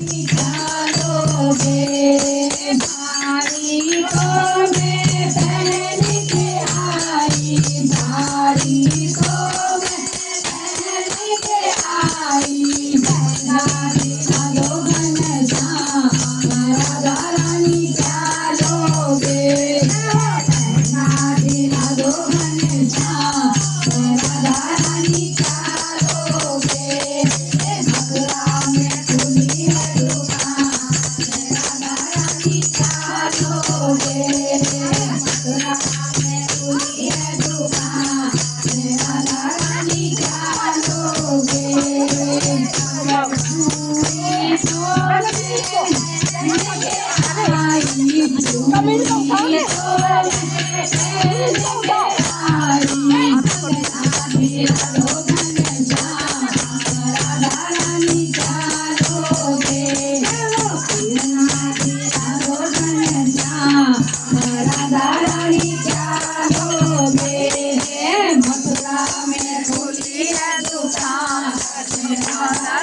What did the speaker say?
निकालोगे भारी को मैं पहन के आई भारी को मैं पहन के आई बहना दिखा दो घन श्याम राधा रानी क्या लोगे बहना दिखा दो घन श्याम राधा रानी क्या लोगे भगरा में खुली है दुकान राधा रानी क्या लोगे भगरा में खुली है दुकान राधा रानी क्या लोगे राधा रानी क्या लोगे मथुरा में खुली है दुकान राधा